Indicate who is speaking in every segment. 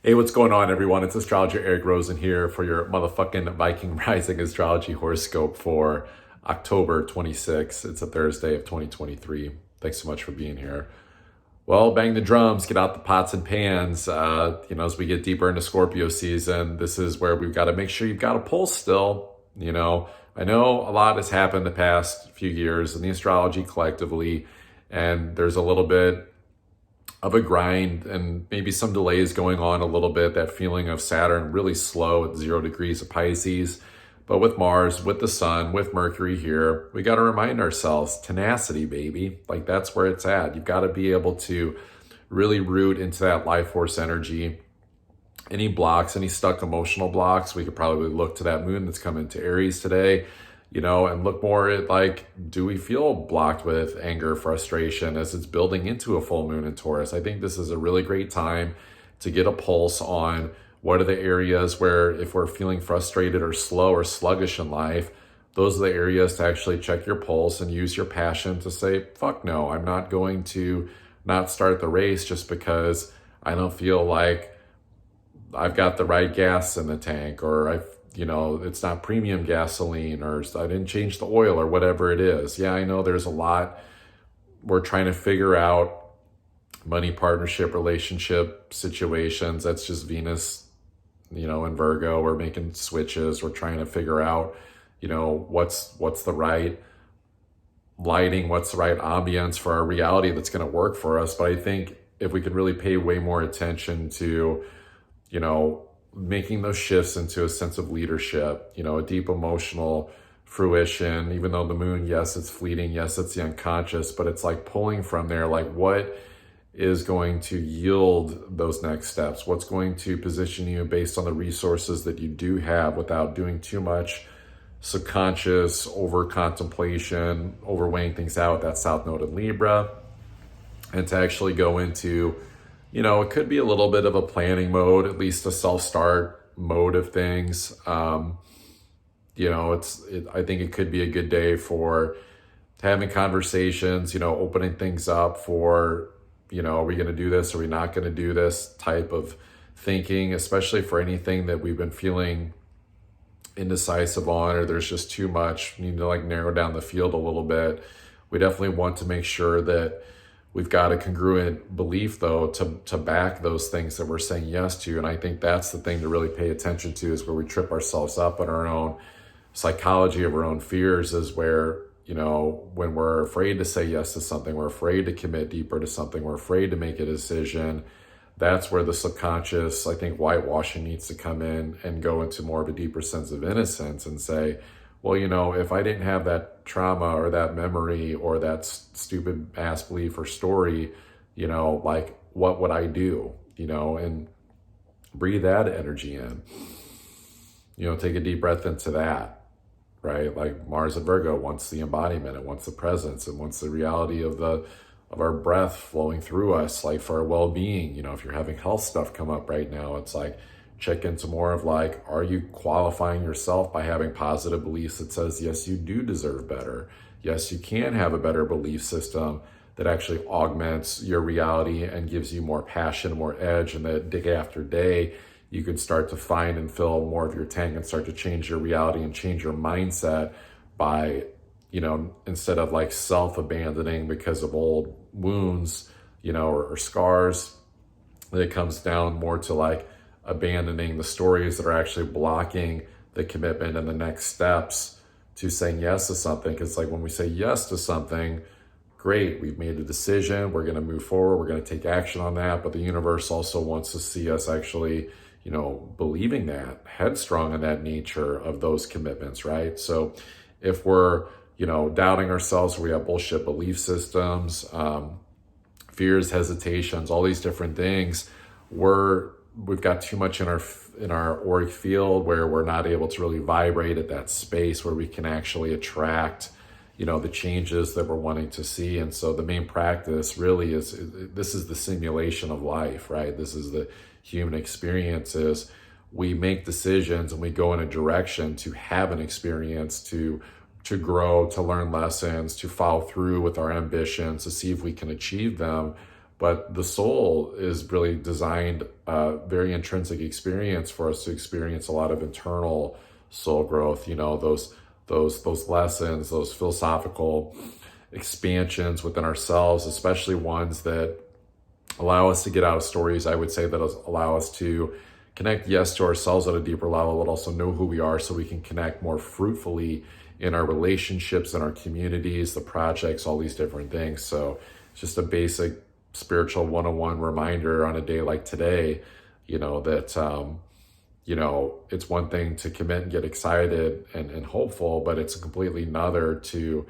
Speaker 1: Hey, what's going on, everyone? It's astrologer Eric Rosen here for your motherfucking Viking Rising Astrology Horoscope for October 26th. It's a Thursday of 2023. Thanks so much for being here. Well, bang the drums, get out the pots and pans. As we get deeper into Scorpio season, this is where we've got to make sure you've got a pulse still. I know a lot has happened the past few years in the astrology collectively, and there's a little bit of a grind and maybe some delays going on a little bit, that feeling of Saturn really slow at 0 degrees of Pisces. But with Mars, with the sun, with Mercury here, we got to remind ourselves, tenacity, baby. Like, that's where it's at. You've got to be able to really root into that life force energy. Any blocks, any stuck emotional blocks, we could probably look to that moon that's come into Aries today, and look more at, like, do we feel blocked with anger, frustration as it's building into a full moon in Taurus? I think this is a really great time to get a pulse on what are the areas where, if we're feeling frustrated or slow or sluggish in life, those are the areas to actually check your pulse and use your passion to say, fuck no, I'm not going to not start the race just because I don't feel like I've got the right gas in the tank, or it's not premium gasoline, or I didn't change the oil, or whatever it is. Yeah, I know there's a lot we're trying to figure out. Money, partnership, relationship situations. That's just Venus, in Virgo. We're making switches. We're trying to figure out, what's the right lighting, what's the right ambience for our reality that's going to work for us. But I think if we could really pay way more attention to, making those shifts into a sense of leadership, a deep emotional fruition, even though the moon, yes, it's fleeting, yes, it's the unconscious, but it's like pulling from there, like what is going to yield those next steps? What's going to position you based on the resources that you do have without doing too much subconscious over contemplation, overweighing things out, that South Node in Libra, and to actually go into, it could be a little bit of a planning mode, at least a self-start mode of things. I think it could be a good day for having conversations, opening things up for, are we going to do this? Are we not going to do this type of thinking, especially for anything that we've been feeling indecisive on, or there's just too much, we need to narrow down the field a little bit. We definitely want to make sure that we've got a congruent belief, though, to back those things that we're saying yes to. And I think that's the thing to really pay attention to, is where we trip ourselves up in our own psychology of our own fears, is where, when we're afraid to say yes to something, we're afraid to commit deeper to something, we're afraid to make a decision. That's where the subconscious, I think, whitewashing needs to come in and go into more of a deeper sense of innocence and say, well, if I didn't have that trauma or that memory or that stupid ass belief or story, what would I do? And breathe that energy in. Take a deep breath into that, right? Like Mars and Virgo wants the embodiment, it wants the presence, it wants the reality of our breath flowing through us, like for our well-being. If you're having health stuff come up right now, it's like, check into more of like, are you qualifying yourself by having positive beliefs that says, yes, you do deserve better. Yes, you can have a better belief system that actually augments your reality and gives you more passion, more edge. And that day after day, you can start to find and fill more of your tank and start to change your reality and change your mindset by, instead of like self-abandoning because of old wounds, or scars, that it comes down more to like abandoning the stories that are actually blocking the commitment and the next steps to saying yes to something. Because like when we say yes to something, great, we've made a decision, we're going to move forward, we're going to take action on that. But the universe also wants to see us actually, believing that, headstrong in that nature of those commitments, right? So if we're, doubting ourselves, we have bullshit belief systems, fears, hesitations, all these different things, we've got too much in our auric field where we're not able to really vibrate at that space where we can actually attract, the changes that we're wanting to see. And so the main practice really this is the simulation of life, right? This is the human experience. Is we make decisions and we go in a direction to have an experience, to grow, to learn lessons, to follow through with our ambitions, to see if we can achieve them. But the soul is really designed a very intrinsic experience for us to experience a lot of internal soul growth. Those lessons, those philosophical expansions within ourselves, especially ones that allow us to get out of stories, I would say, that allow us to connect, yes, to ourselves at a deeper level, but also know who we are so we can connect more fruitfully in our relationships, in our communities, the projects, all these different things. So it's just a basic spiritual 101 reminder on a day like today, that, it's one thing to commit and get excited and hopeful, but it's completely another to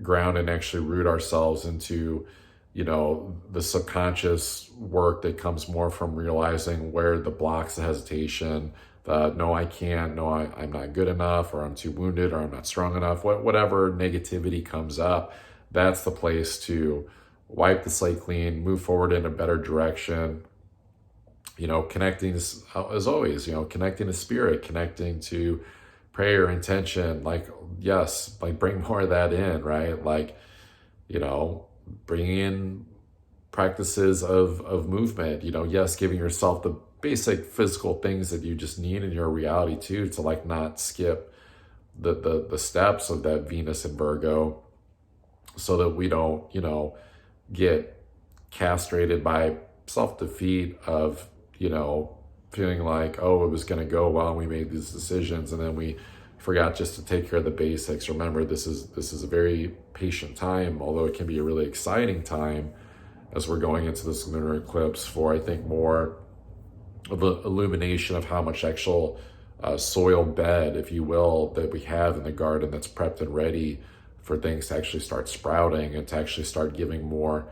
Speaker 1: ground and actually root ourselves into the subconscious work that comes more from realizing where the blocks, the hesitation, the no, I can't, no, I'm not good enough, or I'm too wounded, or I'm not strong enough, whatever negativity comes up, that's the place to wipe the slate clean, move forward in a better direction, connecting, as always, connecting to spirit, connecting to prayer, intention, yes, bring more of that in, right? Bringing in practices of movement, yes, giving yourself the basic physical things that you just need in your reality too, to not skip the steps of that Venus and Virgo, so that we don't, get castrated by self-defeat of, feeling like, oh, it was going to go well and we made these decisions and then we forgot just to take care of the basics. Remember, this is a very patient time, although it can be a really exciting time as we're going into this lunar eclipse, for I think more of an illumination of how much actual soil bed, if you will, that we have in the garden that's prepped and ready for things to actually start sprouting and to actually start giving more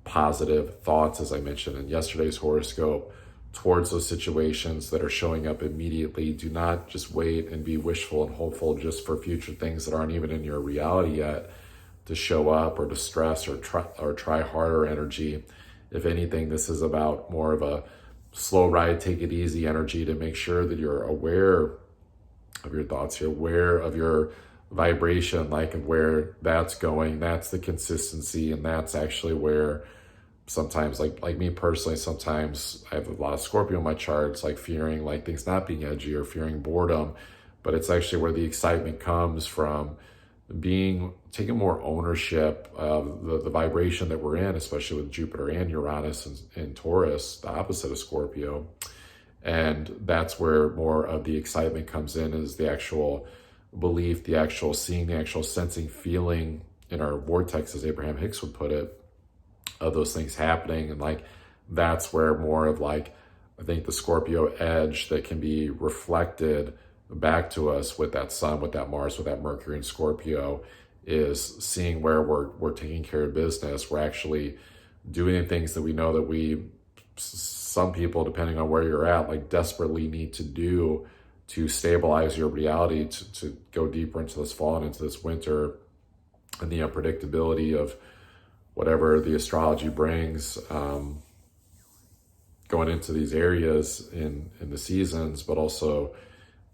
Speaker 1: positive thoughts, as I mentioned in yesterday's horoscope, towards those situations that are showing up immediately. Do not just wait and be wishful and hopeful just for future things that aren't even in your reality yet to show up, or to stress or try harder energy. If anything, this is about more of a slow ride, take it easy energy, to make sure that you're aware of your thoughts, you're aware of your vibration, of where that's going. That's the consistency, and that's actually where sometimes, like me personally, sometimes I have a lot of Scorpio in my charts, fearing things not being edgy or fearing boredom, but it's actually where the excitement comes from, taking more ownership of the vibration that we're in, especially with Jupiter and Uranus in Taurus, the opposite of Scorpio. And that's where more of the excitement comes in, is the actual belief, the actual seeing, the actual sensing, feeling in our vortex, as Abraham Hicks would put it, of those things happening. And that's where more of I think the Scorpio edge that can be reflected back to us with that Sun, with that Mars, with that Mercury in Scorpio, is seeing where we're taking care of business. We're actually doing the things that we know that some people, depending on where you're at, desperately need to do to stabilize your reality, to go deeper into this fall and into this winter, and the unpredictability of whatever the astrology brings, going into these areas in the seasons, but also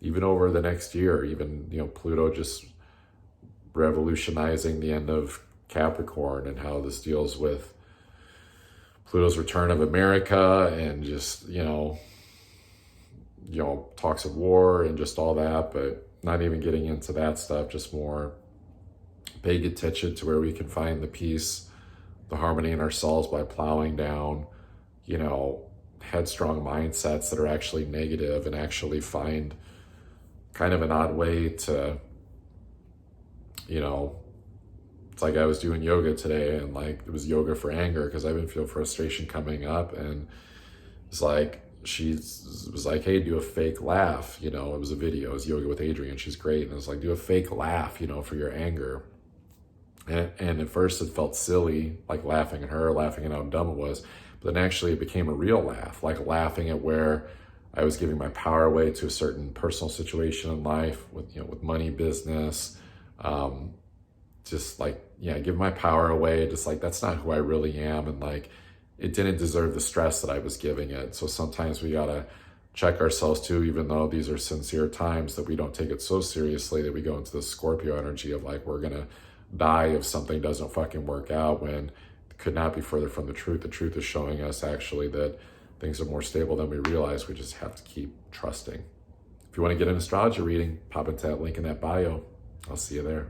Speaker 1: even over the next year, even, Pluto just revolutionizing the end of Capricorn, and how this deals with Pluto's return of America, and just, talks of war and just all that, but not even getting into that stuff, just more paying attention to where we can find the peace, the harmony in ourselves by plowing down, headstrong mindsets that are actually negative, and actually find kind of an odd way to, it's like I was doing yoga today, and it was yoga for anger, because I've been feeling frustration coming up, and it's she was like, hey, do a fake laugh, it was a video, it was yoga with Adrienne, she's great, and it was do a fake laugh, for your anger. And at first it felt silly, laughing at her, laughing at how dumb it was. But then actually it became a real laugh, laughing at where I was giving my power away to a certain personal situation in life, with money, business, give my power away. Just that's not who I really am. And it didn't deserve the stress that I was giving it. So sometimes we gotta check ourselves too, even though these are sincere times, that we don't take it so seriously, that we go into the Scorpio energy of we're gonna die if something doesn't fucking work out, when could not be further from the truth. The truth is showing us actually that things are more stable than we realize. We just have to keep trusting. If you want to get an astrology reading, pop into that link in that bio. I'll see you there.